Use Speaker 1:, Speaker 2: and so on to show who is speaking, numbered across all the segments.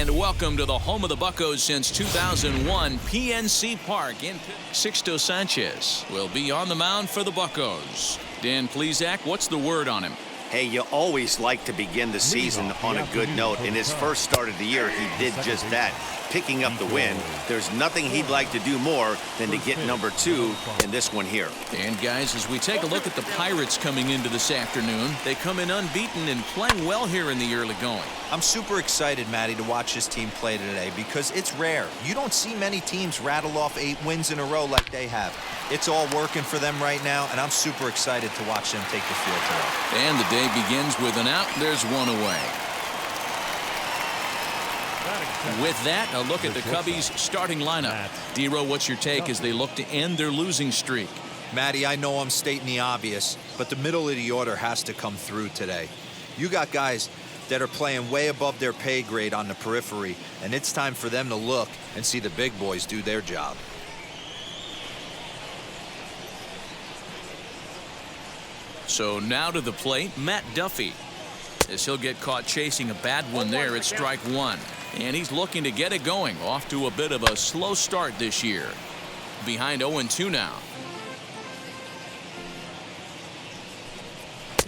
Speaker 1: And welcome to the home of the Buccos since 2001, PNC Park in Sixto Sanchez will be on the mound for the Buccos. Dan Plesac, what's the word on him?
Speaker 2: Hey, you always like to begin the season on a good note. In his first start of the year, he did just that, picking up the win. There's nothing he'd like to do more than to get number 2 in this one here.
Speaker 1: And guys, as we take a look at the Pirates coming into this afternoon, they come in unbeaten and playing well here in the early going.
Speaker 3: I'm super excited, Matty, to watch this team play today because it's rare. You don't see many teams rattle off 8 wins in a row like they have. It's all working for them right now, and I'm super excited to watch them take the field today.
Speaker 1: And the day begins with an out. There's one away. With that, a look at the Cubbies' starting lineup. Dero, what's your take as they look to end their losing streak?
Speaker 3: Matty, I know I'm stating the obvious, but the middle of the order has to come through today. You got guys that are playing way above their pay grade on the periphery, and it's time for them to look and see the big boys do their job.
Speaker 1: So now to the plate, Matt Duffy. As he'll get caught chasing a bad one there at strike 1. And he's looking to get it going. Off to a bit of a slow start this year. Behind 0-2 now.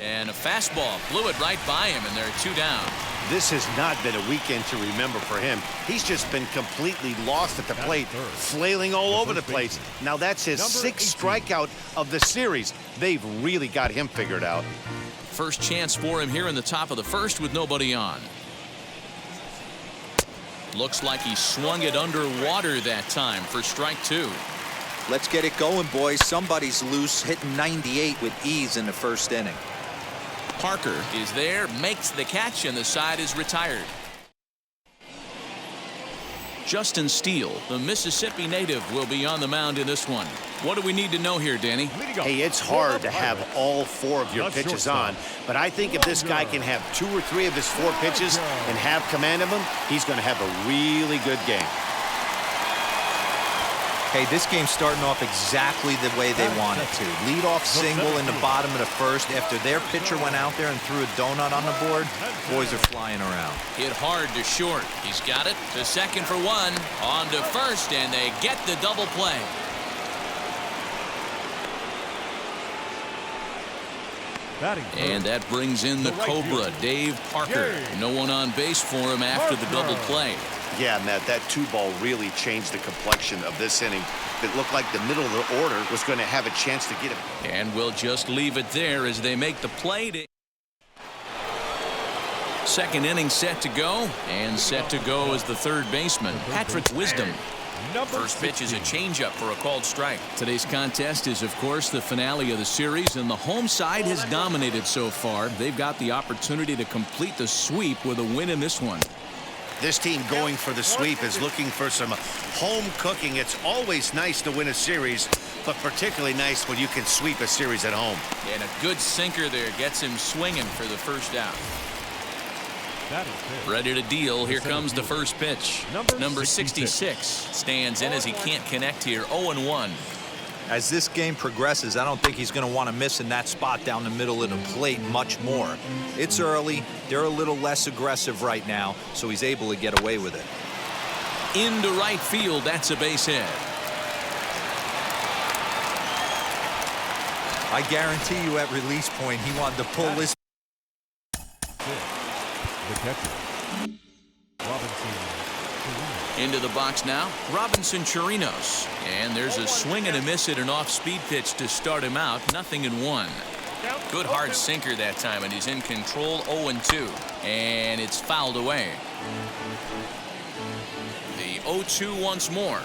Speaker 1: And a fastball blew it right by him, and they're 2 down.
Speaker 2: This has not been a weekend to remember for him. He's just been completely lost at the plate, flailing all over the place. Now that's his 6th strikeout of the series. They've really got him figured out.
Speaker 1: First chance for him here in the top of the first with nobody on. Looks like he swung it underwater that time for strike 2.
Speaker 3: Let's get it going, boys. Somebody's loose, hitting 98 with ease in the first inning.
Speaker 1: Parker is there, makes the catch, and the side is retired. Justin Steele, the Mississippi native, will be on the mound in this one. What do we need to know here, Danny?
Speaker 2: Hey, it's hard to have all 4 of your pitches on, but I think if this guy can have 2 or 3 of his 4 pitches and have command of them, he's going to have a really good game.
Speaker 3: Hey, this game's starting off exactly the way they want it to. Lead-off single in the bottom of the first after their pitcher went out there and threw a donut on the board. Boys are flying around.
Speaker 1: Hit hard to short. He's got it to second for 1. On to first, and they get the double play. And that brings in the Cobra, Dave Parker. No one on base for him after the double play.
Speaker 2: Yeah, Matt, that 2-ball really changed the complexion of this inning. It looked like the middle of the order was going to have a chance to get him.
Speaker 1: And we'll just leave it there as they make the play. Second inning set to go, and set to go is the third baseman, Patrick Wisdom. First pitch is a changeup for a called strike. Today's contest is, of course, the finale of the series, and the home side has dominated so far. They've got the opportunity to complete the sweep with a win in this one.
Speaker 2: This team going for the sweep is looking for some home cooking. It's always nice to win a series, but particularly nice when you can sweep a series at home.
Speaker 1: And a good sinker there gets him swinging for the first out. Ready to deal. Here comes the first pitch. Number 66 stands in as he can't connect here. 0-1.
Speaker 3: As this game progresses, I don't think he's going to want to miss in that spot down the middle of the plate much more. It's early. They're a little less aggressive right now, so he's able to get away with it.
Speaker 1: Into right field. That's a base hit.
Speaker 3: I guarantee you at release point, he wanted to pull this.
Speaker 4: The catcher, Robinson.
Speaker 1: Into the box now, Robinson Chirinos. And there's a swing and a miss at an off-speed pitch to start him out. 0-1. Good hard sinker that time, and he's in control. 0-2. And it's fouled away. The 0-2 once more.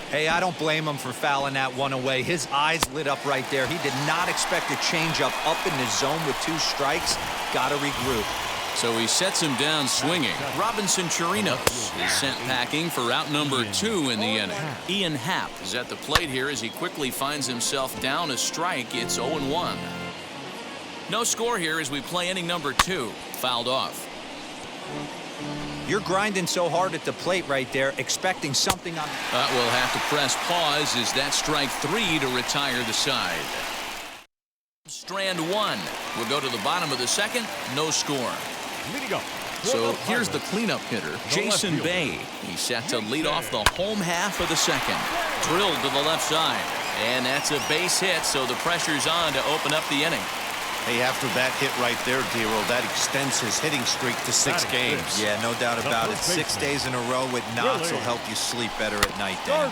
Speaker 3: Hey, I don't blame him for fouling that one away. His eyes lit up right there. He did not expect a changeup up in the zone with 2 strikes. Got to regroup.
Speaker 1: So he sets him down swinging. Robinson Chirinos is sent packing for out number 2 in the inning. Ian Happ is at the plate here as he quickly finds himself down a strike. It's 0-1. No score here as we play inning number 2. Fouled off.
Speaker 3: You're grinding so hard at the plate right there, expecting something on.
Speaker 1: We'll have to press pause as that strike 3 to retire the side. Strand 1. We'll go to the bottom of the second. No score.
Speaker 4: Leading up.
Speaker 1: So here's the cleanup hitter, Jason Bay. He's set to lead off the home half of the second. Drilled to the left side. And that's a base hit, so the pressure's on to open up the inning.
Speaker 2: Hey, after that hit right there, Dero, that extends his hitting streak to 6 games.
Speaker 3: Yeah, no doubt about it. 6 days in a row with knocks will help you sleep better at night, Dan.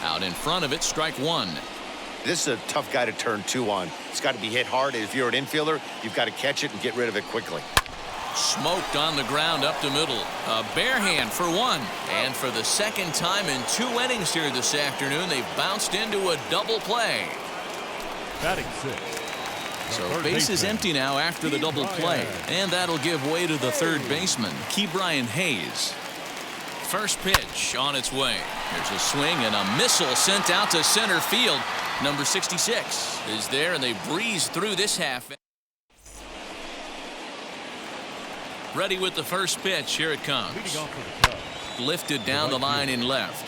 Speaker 1: Out in front of it, strike 1.
Speaker 2: This is a tough guy to turn 2 on. It's got to be hit hard. If you're an infielder, you've got to catch it and get rid of it quickly.
Speaker 1: Smoked on the ground up the middle. A bare hand for 1. And for the second time in 2 innings here this afternoon, they've bounced into a double play.
Speaker 4: Batting 6.
Speaker 1: So base is empty now after the double play. And that'll give way to the third baseman, Brian Hayes. First pitch on its way. There's a swing and a missile sent out to center field. Number 66 is there, and they breeze through this half. Ready with the first pitch. Here it comes. Lifted down the line in left.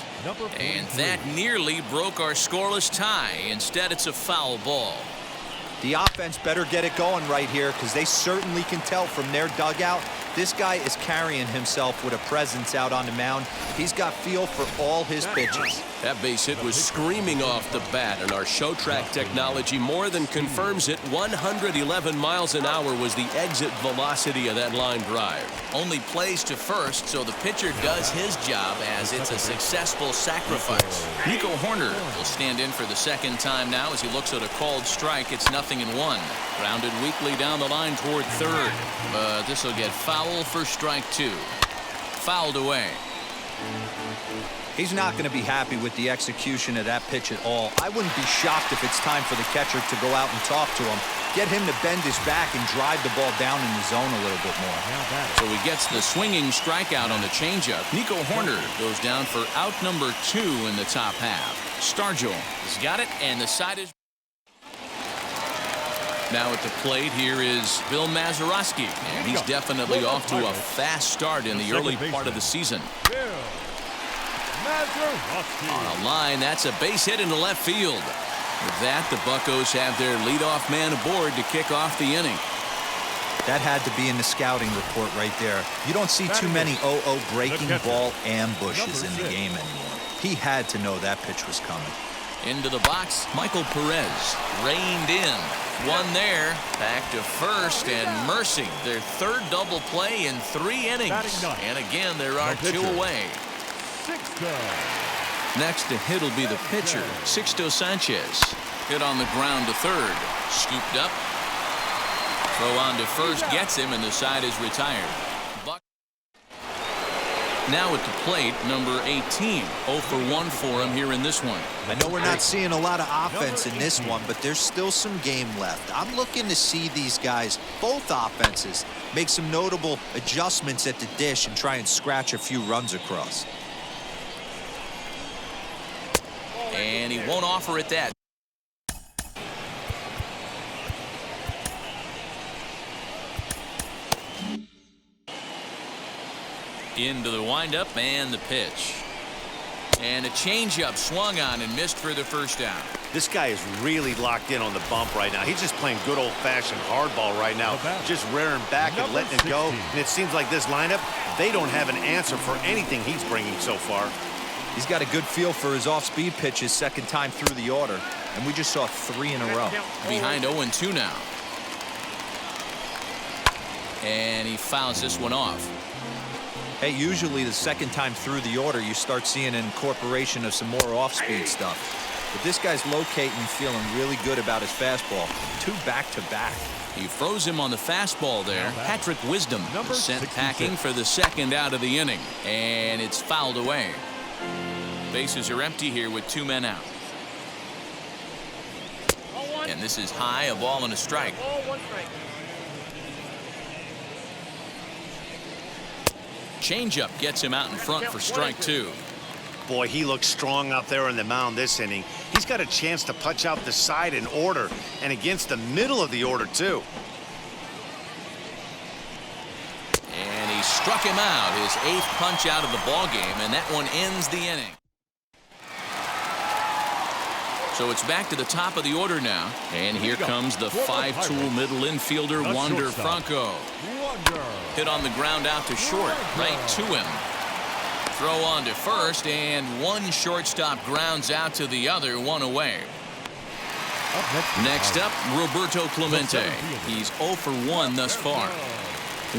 Speaker 1: And that nearly broke our scoreless tie. Instead, it's a foul ball.
Speaker 3: The offense better get it going right here, because they certainly can tell from their dugout this guy is carrying himself with a presence out on the mound. He's got feel for all his pitches.
Speaker 5: That base hit was screaming off the bat, and our show track technology more than confirms it. 111 miles an hour was the exit velocity of that line drive.
Speaker 1: Only plays to first, so the pitcher does his job as it's a successful sacrifice. Nico Horner will stand in for the second time now as he looks at a called strike. It's 0-1. Grounded weakly down the line toward third, but this will get foul for strike 2. Fouled away.
Speaker 3: He's not going to be happy with the execution of that pitch at all. I wouldn't be shocked if it's time for the catcher to go out and talk to him. Get him to bend his back and drive the ball down in the zone a little bit more.
Speaker 1: So he gets the swinging strikeout on the changeup. Nico Horner goes down for out number 2 in the top half. Stargell has got it, and the side is. Now at the plate, here is Bill Mazeroski, and he's definitely off to a fast start in the early part of the season. On a line, that's a base hit into left field. With that, the Buccos have their leadoff man aboard to kick off the inning.
Speaker 3: That had to be in the scouting report right there. You don't see too many 0-0 breaking ball ambushes in the game anymore. He had to know that pitch was coming.
Speaker 1: Into the box, Michael Perez reined in. One there, back to first, and Mercy, their third double play in 3 innings. And again, there are 2 away. Next to hit will be the pitcher, Sixto Sanchez. Hit on the ground to third. Scooped up. Throw on to first, gets him, and the side is retired. Now at the plate, number 18. 0 for 1 for him here in this one.
Speaker 3: I know we're not seeing a lot of offense in this one, but there's still some game left. I'm looking to see these guys, both offenses, make some notable adjustments at the dish and try and scratch a few runs across.
Speaker 1: And he won't offer it that. Into the windup and the pitch. And a changeup swung on and missed for the first down.
Speaker 2: This guy is really locked in on the bump right now. He's just playing good old-fashioned hardball right now. Just rearing back and letting it go. And it seems like this lineup, they don't have an answer for anything he's bringing so far.
Speaker 3: He's got a good feel for his off-speed pitches second time through the order. And we just saw 3 in a row.
Speaker 1: Behind 0-2 now. And he fouls this one off.
Speaker 3: Hey, usually the second time through the order, you start seeing an incorporation of some more off-speed stuff. But this guy's locating and feeling really good about his fastball. 2 back-to-back.
Speaker 1: He froze him on the fastball there. Patrick Wisdom is sent packing for the second out of the inning. And it's fouled away. Bases are empty here with 2 men out. And this is high, a ball and a strike. Changeup gets him out in front for strike 2.
Speaker 2: Boy, he looks strong out there on the mound this inning. He's got a chance to punch out the side in order and against the middle of the order, too.
Speaker 1: And he Struck him out, his 8th punch out of the ball game, and that one ends the inning. So it's back to the top of the order now, and here comes the 5-tool middle infielder Wander Franco. Hit on the ground out to short, right to him. Throw on to first, and one shortstop grounds out to the other, one away. Next up, Roberto Clemente. He's 0 for 1 thus far.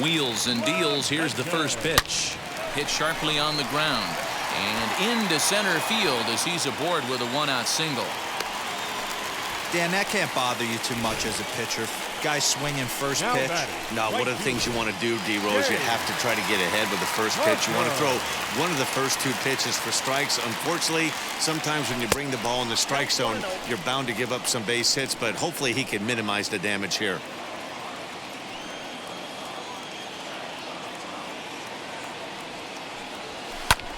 Speaker 1: Wheels and deals. Here's the first pitch. Hit sharply on the ground and into center field as he's aboard with a 1-out single.
Speaker 3: Dan, that can't bother you too much as a pitcher. Guy swinging first pitch.
Speaker 2: No, one of the things you want to do, D-Rose, you have to try to get ahead with the first pitch. You want to throw one of the first 2 pitches for strikes. Unfortunately, sometimes when you bring the ball in the strike zone, you're bound to give up some base hits, but hopefully he can minimize the damage here.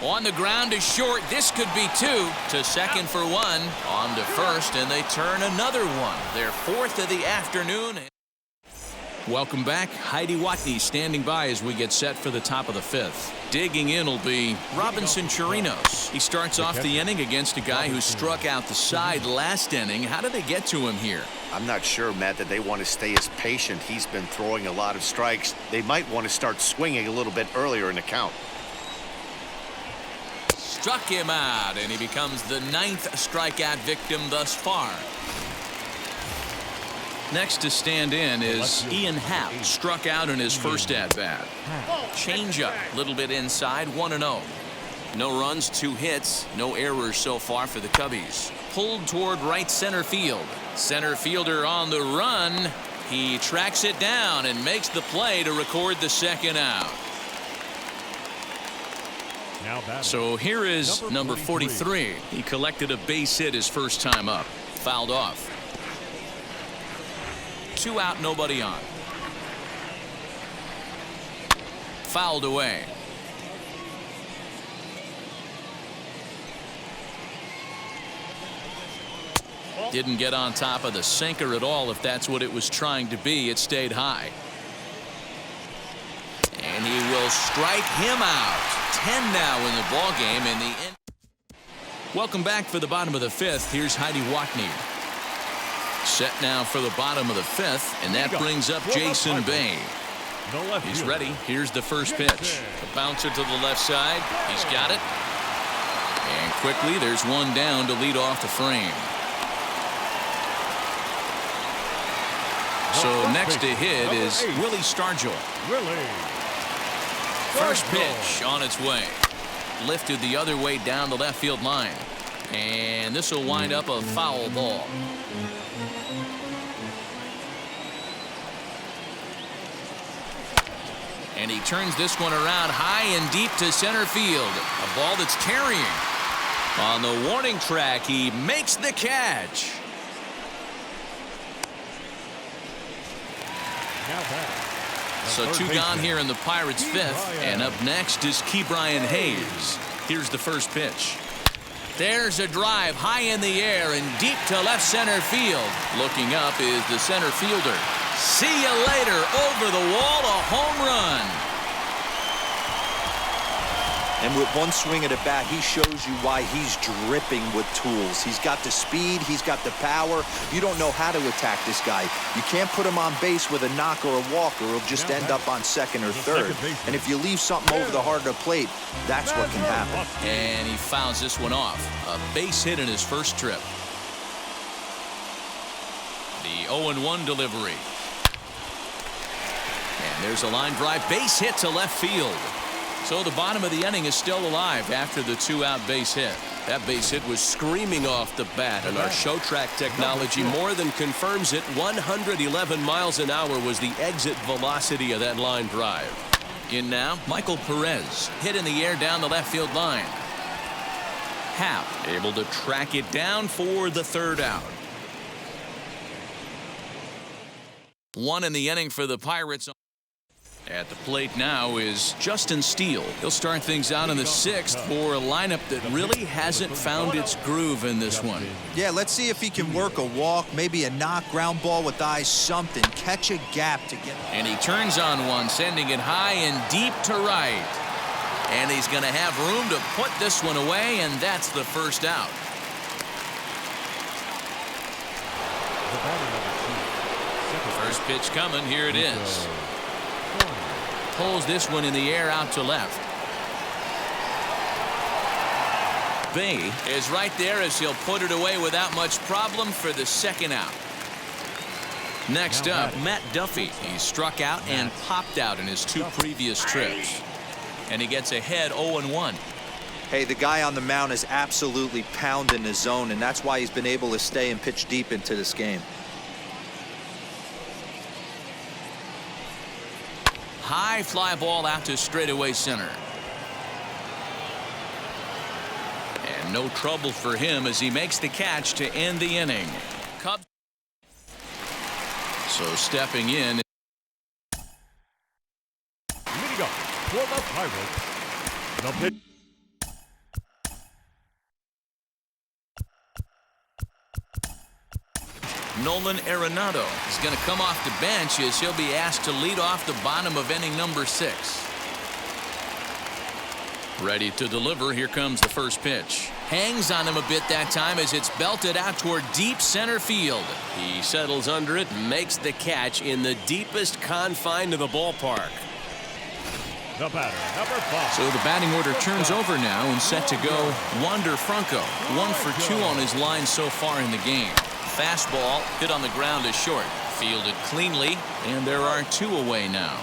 Speaker 1: On the ground to short. This could be 2. To second for 1. On to first, and they turn another one. Their 4th of the afternoon. Welcome back. Heidi Watney standing by as we get set for the top of the 5th. Digging in will be Robinson Chirinos. He starts off the inning against a guy who struck out the side last inning. How did they get to him here?
Speaker 2: I'm not sure, Matt, that they want to stay as patient. He's been throwing a lot of strikes. They might want to start swinging a little bit earlier in the count.
Speaker 1: Struck him out, and he becomes the 9th strikeout victim thus far. Next to stand in is Ian Happ. Struck out in his first at-bat. Changeup, a little bit inside, 1-0. No runs, 2 hits, no errors so far for the Cubbies. Pulled toward right center field. Center fielder on the run. He tracks it down and makes the play to record the 2nd out. So here is number 43. He collected a base hit his first time up. Fouled off. 2 out, nobody on. Fouled away. Didn't get on top of the sinker at all, if that's what it was trying to be. It stayed high. And he will strike him out. 10 now in the ball game. In the end. Welcome back for the bottom of the 5th. Here's Heidi Watney. Set now for the bottom of the 5th, and that brings up Jason Bay. He's ready. Here's the first pitch. A bouncer to the left side. He's got it. And quickly, there's one down to lead off the frame. So next to hit is Willie Stargell. First pitch on its way. Lifted the other way down the left field line. And this will wind up a foul ball. And he turns this one around high and deep to center field. A ball that's carrying. On the warning track, he makes the catch. So 2 gone here in the Pirates' 5th. And up next is Ke'Bryan Hayes. Here's the first pitch. There's a drive high in the air and deep to left center field. Looking up is the center fielder. See you later. Over the wall, a home run.
Speaker 3: And with one swing of the bat, he shows you why he's dripping with tools. He's got the speed. He's got the power. You don't know how to attack this guy. You can't put him on base with a knock or a walk, or he'll just end up on second or third. And if you leave something over the heart of the plate, that's what can happen.
Speaker 1: And he fouls this one off. A base hit in his first trip. The 0-1 delivery. And there's a line drive. Base hit to left field. So the bottom of the inning is still alive after the 2-out base hit.
Speaker 5: That base hit was screaming off the bat, and our show track technology more than confirms it. 111 miles an hour was the exit velocity of that line drive.
Speaker 1: In now, Michael Perez. Hit in the air down the left field line. Happ able to track it down for the 3rd out. 1 in the inning for the Pirates. At the plate now is Justin Steele. He'll start things out in the 6th for a lineup that really hasn't found its groove in this one.
Speaker 3: Yeah, let's see if he can work a walk, maybe a knock, ground ball with eyes, something. Catch a gap to get.
Speaker 1: And he turns on one, sending it high and deep to right. And he's going to have room to put this one away, and that's the first out. First pitch coming. Here it is. Pulls this one in the air out to left. Bay is right there as he'll put it away without much problem for the second out. Next up, Matt Duffy. He struck out and popped out in his 2 previous trips. And he gets ahead 0-1.
Speaker 3: Hey, the guy on the mound is absolutely pounding the zone, and that's why he's been able to stay and pitch deep into this game.
Speaker 1: High fly ball out to straightaway center. And no trouble for him as he makes the catch to end the inning. Cubs. So stepping in.
Speaker 4: Leading up for the Pirates, the pitch.
Speaker 1: Nolan Arenado is going to come off the bench as he'll be asked to lead off the bottom of inning number 6. Ready to deliver. Here comes the first pitch. Hangs on him a bit that time as it's belted out toward deep center field.
Speaker 5: He settles under it and makes the catch in the deepest confine of the ballpark.
Speaker 4: The batter, number 5.
Speaker 1: So the batting order turns over now and set to go Wander Franco. 1 for 2 on his line so far in the game. Fastball hit on the ground is short. Fielded cleanly, and there are 2 away now.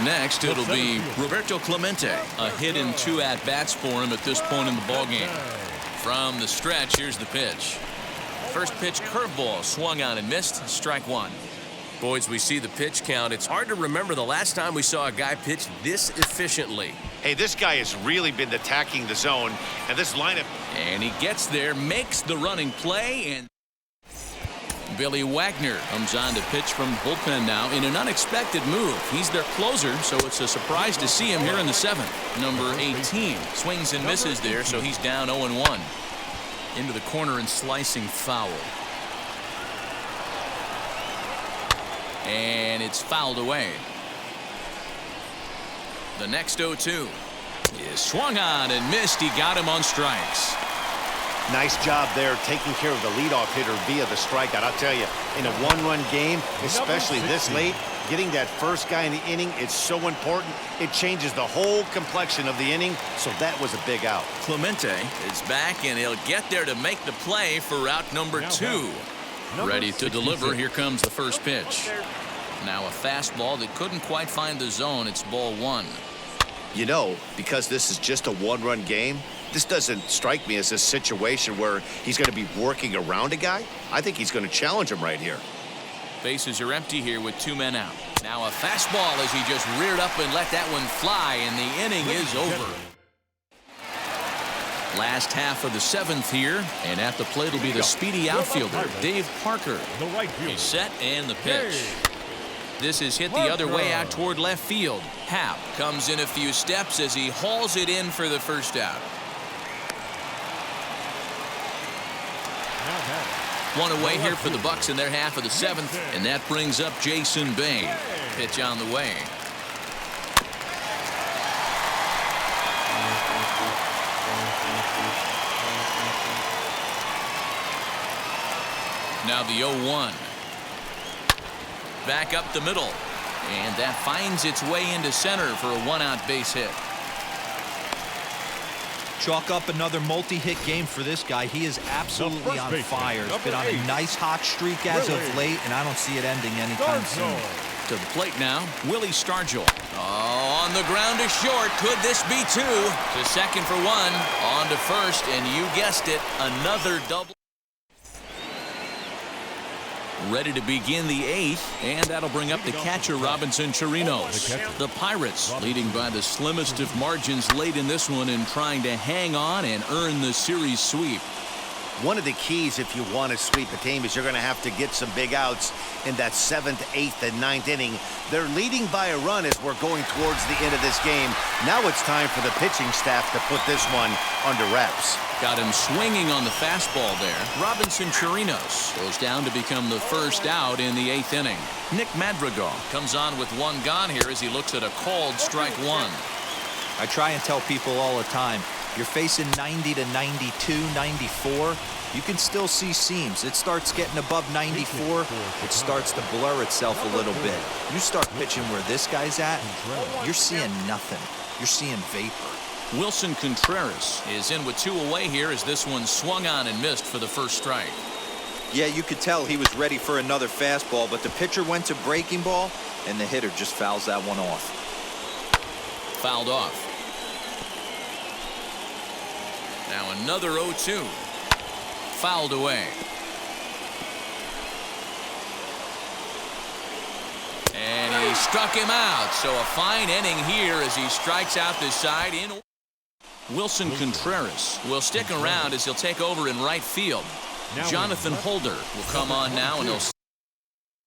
Speaker 1: Next, it'll be Roberto Clemente. A hit in 2 at-bats for him at this point in the ballgame. From the stretch, here's the pitch. First pitch curveball swung on and missed. Strike 1.
Speaker 5: Boys, we see the pitch count. It's hard to remember the last time we saw a guy pitch this efficiently.
Speaker 2: Hey, this guy has really been attacking the zone, and this lineup.
Speaker 1: And he gets there, makes the running play, and Billy Wagner comes on to pitch from the bullpen now in an unexpected move. He's their closer, so it's a surprise to see him here in the 7th. Number 18 swings and misses there, so he's down 0-1. Into the corner and slicing foul. And it's fouled away. The next 0-2 is swung on and missed. He got him on strikes.
Speaker 2: Nice job there taking care of the leadoff hitter via the strikeout. I'll tell you, in a 1-run game, especially this late, getting that first guy in the inning is so important. It changes the whole complexion of the inning, so that was a big out.
Speaker 1: Clemente is back, and he'll get there to make the play for route number 2. Ready to deliver. Here comes the first pitch. Now a fastball that couldn't quite find the zone. It's ball 1.
Speaker 2: You know, because this is just a 1-run game, this doesn't strike me as a situation where he's going to be working around a guy. I think he's going to challenge him right here.
Speaker 1: Bases are empty here with 2 men out. Now a fastball as he just reared up and let that one fly, and the inning is over. Last half of the 7th here, and at the plate will be the speedy outfielder, Dave Parker. He's set and the pitch. This is hit the other way out toward left field. Happ comes in a few steps as he hauls it in for the first out. One away here for the Bucks in their half of the 7th, and that brings up Jason Bay. Pitch on the way. Now the 0-1. Back up the middle. And that finds its way into center for a 1-out base hit.
Speaker 3: Chalk up another multi-hit game for this guy. He is absolutely on fire. He's been on a nice hot streak as of late, and I don't see it ending anytime soon.
Speaker 1: To the plate now, Willie Stargell. Oh, on the ground is short. Could this be 2? To second for 1. On to first, and you guessed it, another double. Ready to begin the 8th, and that'll bring up the catcher, Robinson Chirinos. The Pirates leading by the slimmest of margins late in this one and trying to hang on and earn the series sweep.
Speaker 2: One of the keys if you want to sweep a team is you're going to have to get some big outs in that 7th, 8th, and 9th inning. They're leading by a run as we're going towards the end of this game. Now it's time for the pitching staff to put this one under wraps.
Speaker 1: Got him swinging on the fastball there. Robinson Chirinos goes down to become the first out in the 8th inning. Nick Madrigal comes on with one gone here as he looks at a called strike one.
Speaker 3: I try and tell people all the time, you're facing 90 to 92, 94. You can still see seams. It starts getting above 94. It starts to blur itself a little bit. You start pitching where this guy's at, you're seeing nothing. You're seeing vapor.
Speaker 1: Wilson Contreras is in with 2 away here as this one swung on and missed for the first strike.
Speaker 3: Yeah, you could tell he was ready for another fastball, but the pitcher went to breaking ball, and the hitter just fouls that one off.
Speaker 1: Fouled off. Now another 0-2. Fouled away. And he struck him out. So a fine inning here as he strikes out this side in. Wilson Contreras will stick around as he'll take over in right field. Jonathan Holder will come on now, and he'll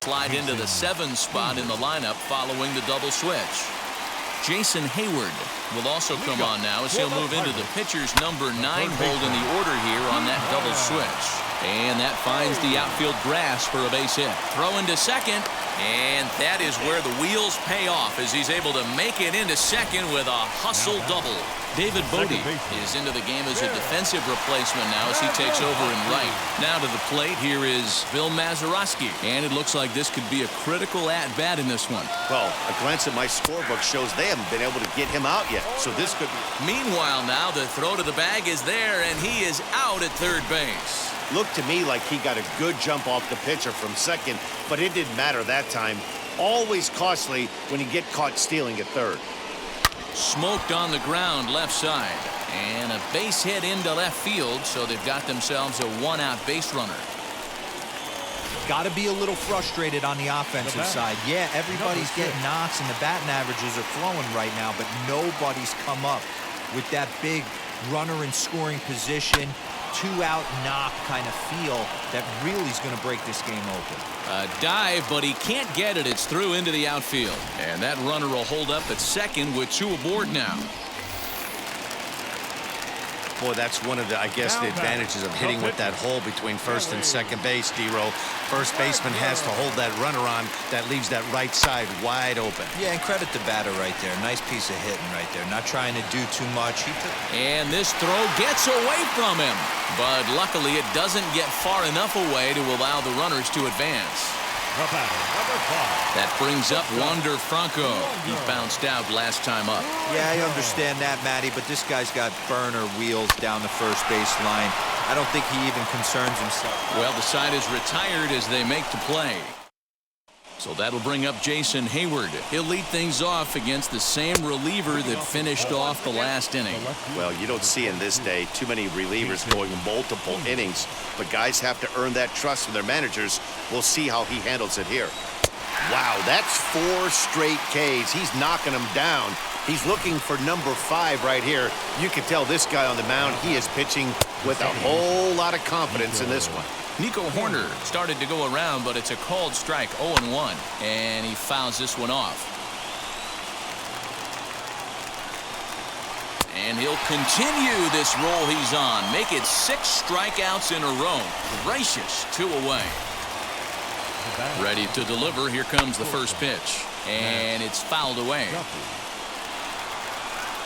Speaker 1: slide into the 7 spot in the lineup following the double switch. Jason Hayward will also come on now as he'll move into the pitcher's number 9 hold in the order here on that double switch. And that finds the outfield grass for a base hit. Throw into second, and that is where the wheels pay off as he's able to make it into second with a hustle double. David Bodie is into the game as a defensive replacement now as he takes over in right. Now to the plate, here is Bill Mazeroski. And it looks like this could be a critical at-bat in this one.
Speaker 2: Well, a glance at my scorebook shows they haven't been able to get him out yet, so this could be.
Speaker 1: Meanwhile now, the throw to the bag is there, and he is out at third base.
Speaker 2: Looked to me like he got a good jump off the pitcher from second, but it didn't matter that time. Always costly when you get caught stealing at third.
Speaker 1: Smoked on the ground left side, and a base hit into left field, so they've got themselves a 1-out base runner.
Speaker 3: Got to be a little frustrated on the offensive side. Yeah, everybody's getting knocks and the batting averages are flowing right now, but nobody's come up with that big runner in scoring position, 2-out knock kind of feel that really is going to break this game open.
Speaker 1: A dive, but he can't get it. It's through into the outfield. And that runner will hold up at second with 2 aboard now.
Speaker 2: Boy, that's one of the, I guess, the advantages of hitting with that hole between first and second base, D-Row. First baseman has to hold that runner on. That leaves that right side wide open.
Speaker 3: Yeah, and credit the batter right there. Nice piece of hitting right there. Not trying to do too much.
Speaker 1: And this throw gets away from him. But luckily, it doesn't get far enough away to allow the runners to advance.
Speaker 4: The batter, number 5.
Speaker 1: That brings up Wander Franco. He bounced out last time up.
Speaker 3: Yeah, I understand that, Matty, but this guy's got burner wheels down the first base line. I don't think he even concerns himself.
Speaker 1: Well, the side is retired as they make the play. So that'll bring up Jason Hayward. He'll lead things off against the same reliever that finished off the last inning.
Speaker 2: Well, you don't see in this day too many relievers going multiple innings, but guys have to earn that trust from their managers. We'll see how he handles it here. Wow, that's 4 straight Ks. He's knocking them down. He's looking for number 5 right here. You can tell this guy on the mound, he is pitching with a whole lot of confidence in this one.
Speaker 1: Nico Horner started to go around, but it's a called strike, 0-1, and he fouls this one off. And he'll continue this roll he's on. Make it 6 strikeouts in a row. Gracious, 2 away. Ready to deliver. Here comes the first pitch. And it's fouled away.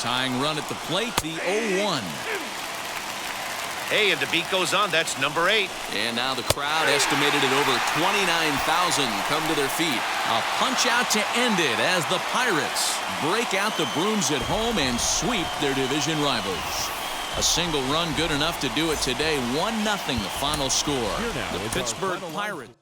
Speaker 1: Tying run at the plate, the 0-1.
Speaker 2: Hey, and the beat goes on. That's number 8.
Speaker 1: And now the crowd, estimated at over 29,000, come to their feet. A punch out to end it as the Pirates break out the brooms at home and sweep their division rivals. A single run good enough to do it today. 1-0 the final score. The Pittsburgh Pirates.